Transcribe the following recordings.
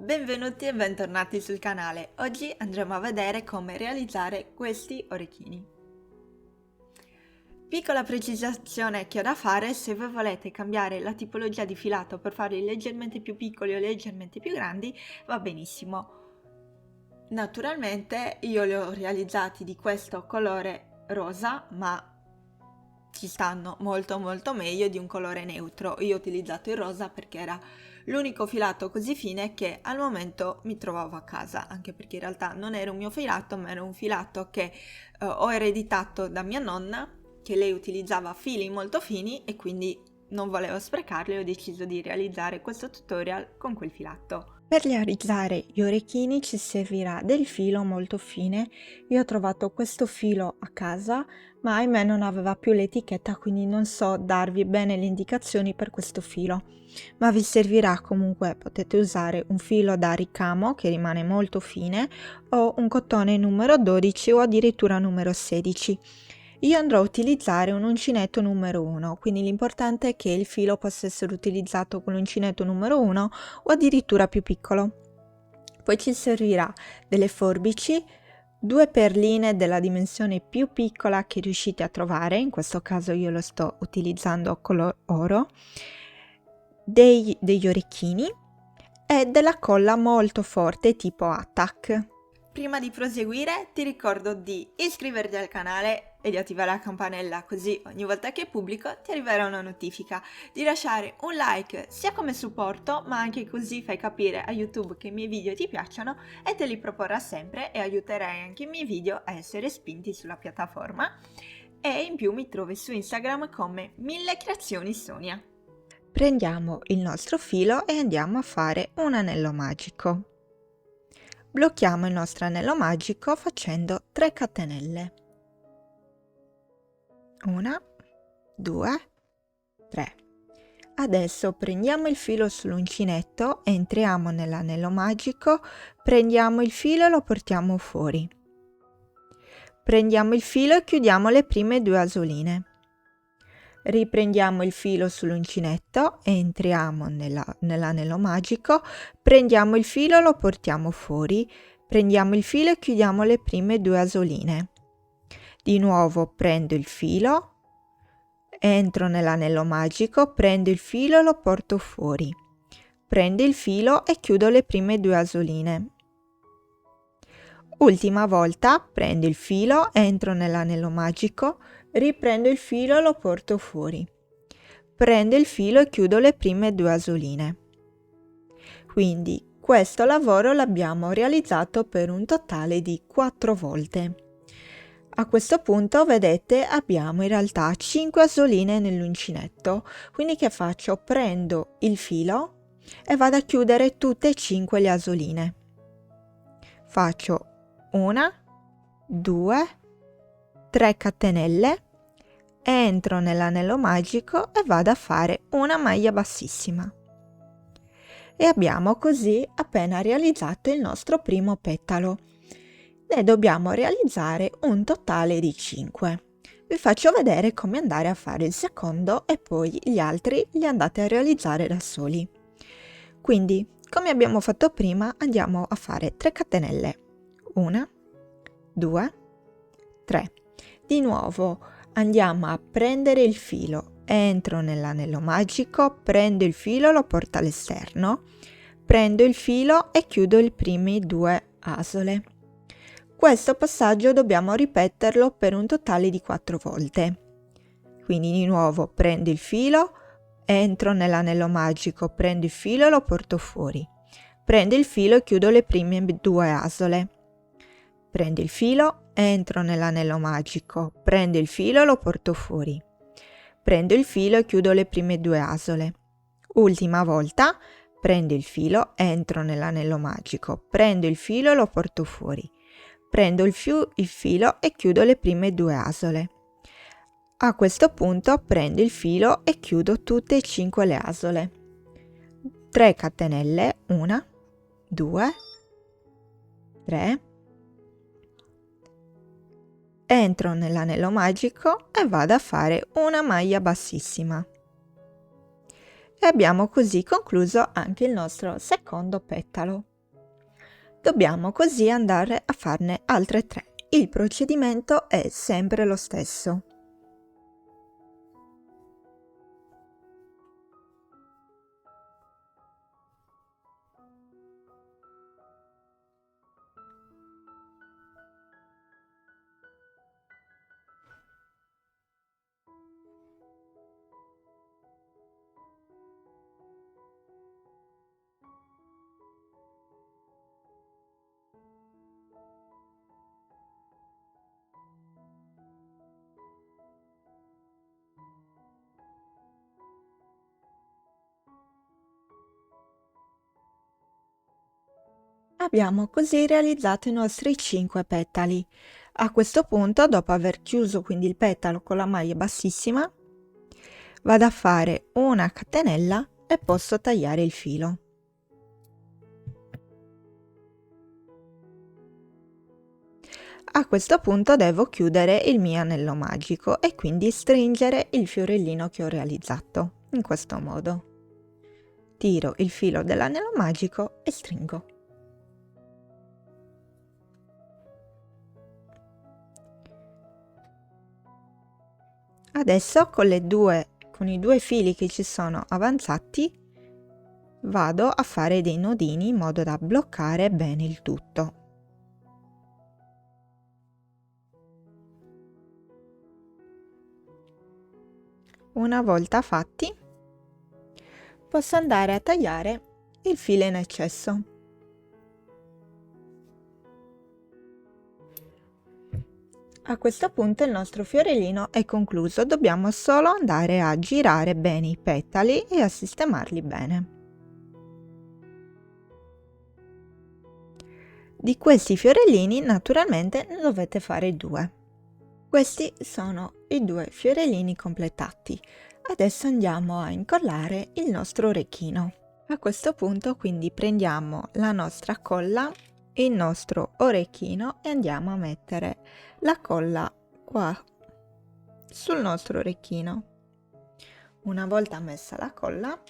Benvenuti e bentornati sul canale. Oggi andremo a vedere come realizzare questi orecchini. Piccola precisazione che ho da fare: se voi volete cambiare la tipologia di filato per farli leggermente più piccoli o leggermente più grandi, va benissimo. Naturalmente io li ho realizzati di questo colore rosa, ma ci stanno molto meglio di un colore neutro. Io ho utilizzato il rosa perché era l'unico filato così fine che al momento mi trovavo a casa, anche perché in realtà non era un mio filato, ma era un filato che ho ereditato da mia nonna, che lei utilizzava fili molto fini e quindi non volevo sprecarli e ho deciso di realizzare questo tutorial con quel filato. Per realizzare gli orecchini ci servirà del filo molto fine. Io ho trovato questo filo a casa, ma ahimè non aveva più l'etichetta, quindi non so darvi bene le indicazioni per questo filo, ma vi servirà comunque. Potete usare un filo da ricamo che rimane molto fine o un cotone numero 12 o addirittura numero 16. Io andrò a utilizzare un uncinetto numero 1, quindi l'importante è che il filo possa essere utilizzato con l'uncinetto numero 1 o addirittura più piccolo. Poi ci servirà delle forbici, due perline della dimensione più piccola che riuscite a trovare, in questo caso io lo sto utilizzando color oro, degli orecchini e della colla molto forte tipo Attack. Prima di proseguire ti ricordo di iscriverti al canale e di attivare la campanella, così ogni volta che pubblico ti arriverà una notifica, di lasciare un like sia come supporto, ma anche così fai capire a YouTube che i miei video ti piacciono e te li proporrà sempre e aiuterai anche i miei video a essere spinti sulla piattaforma. E in più mi trovi su Instagram come 1000 creazioni Sonia. Prendiamo il nostro filo e andiamo a fare un anello magico. Blocchiamo il nostro anello magico facendo 3 catenelle. 1, 2, 3. Adesso prendiamo il filo sull'uncinetto, entriamo nell'anello magico, prendiamo il filo e lo portiamo fuori. Prendiamo il filo e chiudiamo le prime 2 asoline. Riprendiamo il filo sull'uncinetto, entriamo nell'anello magico, prendiamo il filo e lo portiamo fuori, prendiamo il filo e chiudiamo le prime 2 asoline. Di nuovo prendo il filo, entro nell'anello magico, prendo il filo e lo porto fuori, prendo il filo e chiudo le prime 2 asoline. Ultima volta prendo il filo, entro nell'anello magico, riprendo il filo e lo porto fuori, prendo il filo e chiudo le prime 2 asoline. Quindi questo lavoro l'abbiamo realizzato per un totale di 4 volte. A questo punto vedete abbiamo in realtà 5 asoline nell'uncinetto, quindi che faccio? Prendo il filo e vado a chiudere tutte e 5 le asoline. Faccio 1, 2, 3 catenelle, entro nell'anello magico e vado a fare una maglia bassissima. E abbiamo così appena realizzato il nostro primo petalo. Ne dobbiamo realizzare un totale di 5. Vi faccio vedere come andare a fare il secondo e poi gli altri li andate a realizzare da soli. Quindi, come abbiamo fatto prima, andiamo a fare 3 catenelle. 1, 2, 3. Di nuovo andiamo a prendere il filo, entro nell'anello magico, prendo il filo, lo porto all'esterno, prendo il filo e chiudo le prime 2 asole. Questo passaggio dobbiamo ripeterlo per un totale di 4 volte. Quindi di nuovo prendo il filo, entro nell'anello magico, prendo il filo e lo porto fuori, prendo il filo e chiudo le prime 2 asole. Prendo il filo, entro nell'anello magico, prendo il filo e lo porto fuori, prendo il filo e chiudo le prime 2 asole. Ultima volta, prendo il filo, entro nell'anello magico, prendo il filo e lo porto fuori, prendo il filo e chiudo le prime 2 asole. A questo punto prendo il filo e chiudo tutte e 5 le asole. 3 catenelle, 1, 2, 3. Entro nell'anello magico e vado a fare una maglia bassissima. E abbiamo così concluso anche il nostro secondo petalo. Dobbiamo così andare a farne altre 3. Il procedimento è sempre lo stesso. Abbiamo così realizzato i nostri 5 petali. A questo punto, dopo aver chiuso quindi il petalo con la maglia bassissima, vado a fare una catenella e posso tagliare il filo. A questo punto devo chiudere il mio anello magico e quindi stringere il fiorellino che ho realizzato in questo modo. Tiro il filo dell'anello magico e stringo. Adesso con i due fili che ci sono avanzati vado a fare dei nodini in modo da bloccare bene il tutto. Una volta fatti, posso andare a tagliare il filo in eccesso. A questo punto il nostro fiorellino è concluso, dobbiamo solo andare a girare bene i petali e a sistemarli bene. Di questi fiorellini naturalmente ne dovete fare 2. Questi sono i 2 fiorellini completati. Adesso andiamo a incollare il nostro orecchino. A questo punto quindi prendiamo la nostra colla, il nostro orecchino e andiamo a mettere la colla qua sul nostro orecchino. Una volta messa la colla,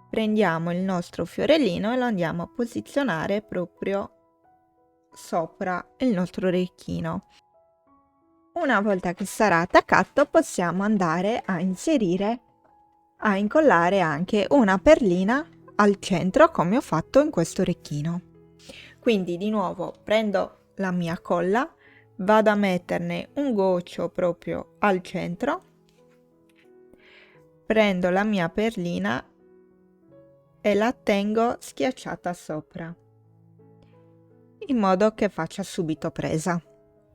prendiamo il nostro fiorellino e lo andiamo a posizionare proprio sopra il nostro orecchino. Una volta che sarà attaccato, possiamo andare a incollare anche una perlina al centro, come ho fatto in questo orecchino. Quindi di nuovo prendo la mia colla, vado a metterne un goccio proprio al centro, prendo la mia perlina e la tengo schiacciata sopra, in modo che faccia subito presa.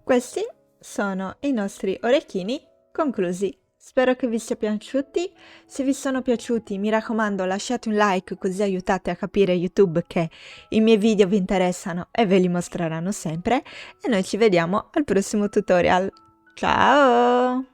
Questi sono i nostri orecchini conclusi. Spero che vi sia piaciuti. Se vi sono piaciuti, mi raccomando, lasciate un like così aiutate a capire YouTube che i miei video vi interessano e ve li mostreranno sempre. E noi ci vediamo al prossimo tutorial. Ciao!